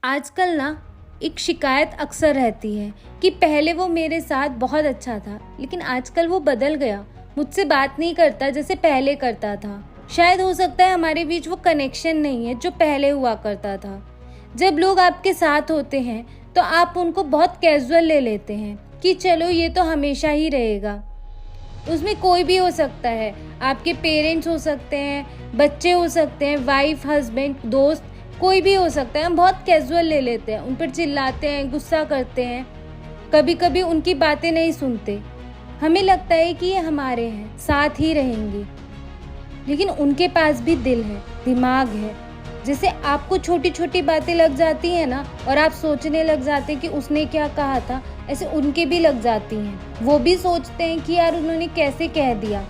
आजकल ना एक शिकायत अक्सर रहती है कि पहले वो मेरे साथ बहुत अच्छा था, लेकिन आजकल वो बदल गया, मुझसे बात नहीं करता जैसे पहले करता था। शायद हो सकता है हमारे बीच वो कनेक्शन नहीं है जो पहले हुआ करता था। जब लोग आपके साथ होते हैं तो आप उनको बहुत कैजुअल ले लेते हैं कि चलो ये तो हमेशा ही रहेगा। उसमें कोई भी हो सकता है, आपके पेरेंट्स हो सकते हैं, बच्चे हो सकते हैं, वाइफ, हस्बैंड, दोस्त, कोई भी हो सकता है। हम बहुत कैजुअल ले लेते हैं, उन पर चिल्लाते हैं, गुस्सा करते हैं, कभी कभी उनकी बातें नहीं सुनते। हमें लगता है कि ये हमारे हैं, साथ ही रहेंगे, लेकिन उनके पास भी दिल है, दिमाग है। जैसे आपको छोटी छोटी बातें लग जाती हैं ना, और आप सोचने लग जाते हैं कि उसने क्या कहा था, ऐसे उनके भी लग जाती हैं। वो भी सोचते हैं कि यार उन्होंने कैसे कह दिया।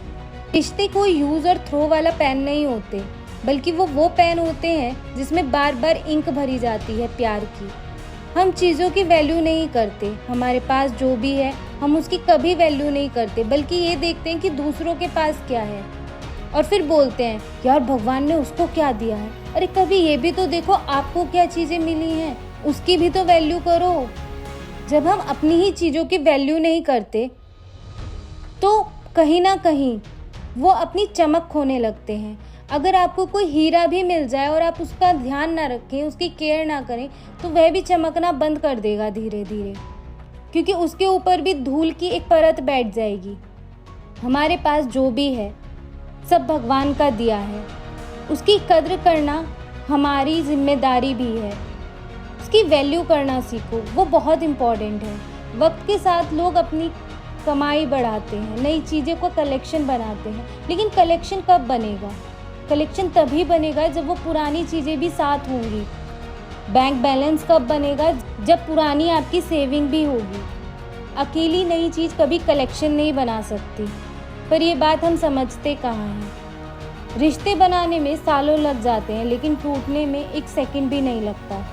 रिश्ते कोई यूज़ और थ्रो वाला पेन नहीं होते, बल्कि वो पेन होते हैं जिसमें बार बार इंक भरी जाती है प्यार की। हम चीज़ों की वैल्यू नहीं करते, हमारे पास जो भी है हम उसकी कभी वैल्यू नहीं करते, बल्कि ये देखते हैं कि दूसरों के पास क्या है, और फिर बोलते हैं यार भगवान ने उसको क्या दिया है। अरे कभी ये भी तो देखो आपको क्या चीज़ें मिली हैं, उसकी भी तो वैल्यू करो। जब हम अपनी ही चीज़ों की वैल्यू नहीं करते तो कहीं ना कहीं वो अपनी चमक खोने लगते हैं। अगर आपको कोई हीरा भी मिल जाए और आप उसका ध्यान ना रखें, उसकी केयर ना करें, तो वह भी चमकना बंद कर देगा धीरे धीरे, क्योंकि उसके ऊपर भी धूल की एक परत बैठ जाएगी। हमारे पास जो भी है सब भगवान का दिया है, उसकी कद्र करना हमारी जिम्मेदारी भी है। उसकी वैल्यू करना सीखो, वो बहुत इम्पॉर्टेंट है। वक्त के साथ लोग अपनी कमाई बढ़ाते हैं, नई चीज़ें को कलेक्शन बनाते हैं, लेकिन कलेक्शन कब बनेगा? कलेक्शन तभी बनेगा जब वो पुरानी चीज़ें भी साथ होंगी। बैंक बैलेंस कब बनेगा? जब पुरानी आपकी सेविंग भी होगी। अकेली नई चीज़ कभी कलेक्शन नहीं बना सकती, पर ये बात हम समझते कहाँ हैं। रिश्ते बनाने में सालों लग जाते हैं, लेकिन टूटने में एक सेकंड भी नहीं लगता।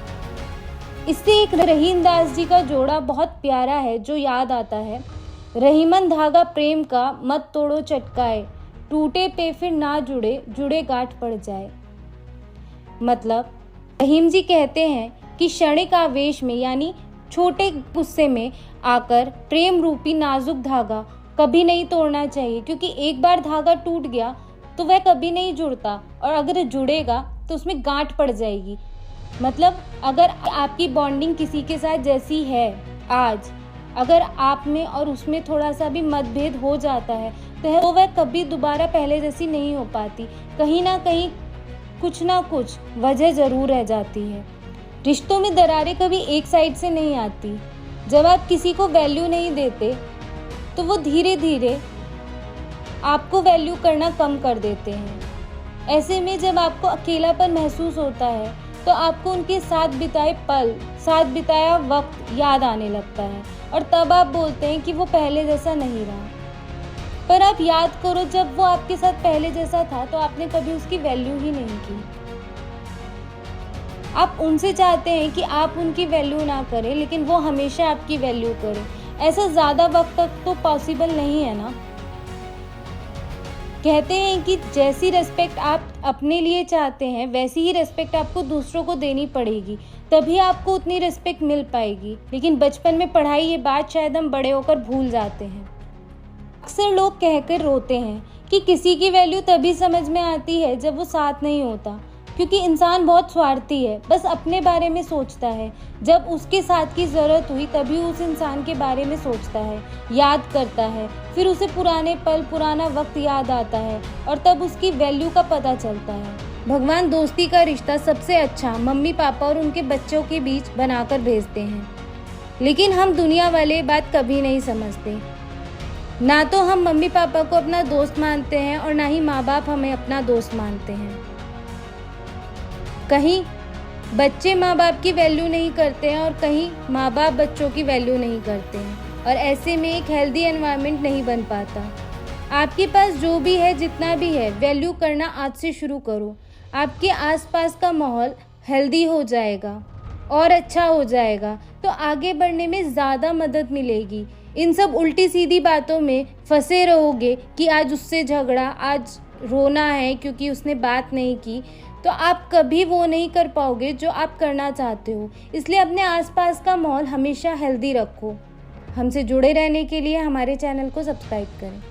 इससे एक रहीम दास जी का जोड़ा बहुत प्यारा है जो याद आता है। रहीमन धागा प्रेम का मत तोड़ो चटकाए, टूटे पे फिर ना जुड़े, जुड़े गांठ पड़ जाए। मतलब रहीम जी कहते हैं कि क्षणिक आवेश में, यानी छोटे गुस्से में आकर प्रेम रूपी नाजुक धागा कभी नहीं तोड़ना चाहिए, क्योंकि एक बार धागा टूट गया तो वह कभी नहीं जुड़ता, और अगर जुड़ेगा तो उसमें गांठ पड़ जाएगी। मतलब अगर आपकी बॉन्डिंग किसी के साथ जैसी है आज, अगर आप में और उसमें थोड़ा सा भी मतभेद हो जाता है तो वह कभी दोबारा पहले जैसी नहीं हो पाती। कहीं ना कहीं कुछ ना कुछ वजह ज़रूर रह जाती है। रिश्तों में दरारें कभी एक साइड से नहीं आती। जब आप किसी को वैल्यू नहीं देते तो वो धीरे धीरे आपको वैल्यू करना कम कर देते हैं। ऐसे में जब आपको अकेलापन महसूस होता है तो आपको उनके साथ बिताए पल, साथ बिताया वक्त याद आने लगता है, और तब आप बोलते हैं कि वो पहले जैसा नहीं रहा। पर आप याद करो, जब वो आपके साथ पहले जैसा था तो आपने कभी उसकी वैल्यू ही नहीं की। आप उनसे चाहते हैं कि आप उनकी वैल्यू ना करें, लेकिन वो हमेशा आपकी वैल्यू करें। ऐसा ज़्यादा वक्त तक तो पॉसिबल नहीं है ना। कहते हैं कि जैसी रिस्पेक्ट आप अपने लिए चाहते हैं वैसी ही रिस्पेक्ट आपको दूसरों को देनी पड़ेगी, तभी आपको उतनी रिस्पेक्ट मिल पाएगी। लेकिन बचपन में पढ़ाई ये बात शायद हम बड़े होकर भूल जाते हैं। अक्सर लोग कहकर रोते हैं कि किसी की वैल्यू तभी समझ में आती है जब वो साथ नहीं होता, क्योंकि इंसान बहुत स्वार्थी है, बस अपने बारे में सोचता है। जब उसके साथ की ज़रूरत हुई तभी उस इंसान के बारे में सोचता है, याद करता है, फिर उसे पुराने पल, पुराना वक्त याद आता है, और तब उसकी वैल्यू का पता चलता है। भगवान दोस्ती का रिश्ता सबसे अच्छा मम्मी पापा और उनके बच्चों के बीच बनाकर भेजते हैं, लेकिन हम दुनिया वाले बात कभी नहीं समझते। ना तो हम मम्मी पापा को अपना दोस्त मानते हैं और ना ही माँ बाप हमें अपना दोस्त मानते हैं। कहीं बच्चे माँ बाप की वैल्यू नहीं करते हैं और कहीं माँ बाप बच्चों की वैल्यू नहीं करते हैं, और ऐसे में एक हेल्दी एनवायरनमेंट नहीं बन पाता। आपके पास जो भी है, जितना भी है, वैल्यू करना आज से शुरू करो। आपके आसपास का माहौल हेल्दी हो जाएगा और अच्छा हो जाएगा, तो आगे बढ़ने में ज़्यादा मदद मिलेगी। इन सब उल्टी सीधी बातों में फंसे रहोगे कि आज उससे झगड़ा, आज रोना है क्योंकि उसने बात नहीं की, तो आप कभी वो नहीं कर पाओगे जो आप करना चाहते हो। इसलिए अपने आसपास का माहौल हमेशा हेल्दी रखो। हमसे जुड़े रहने के लिए हमारे चैनल को सब्सक्राइब करें।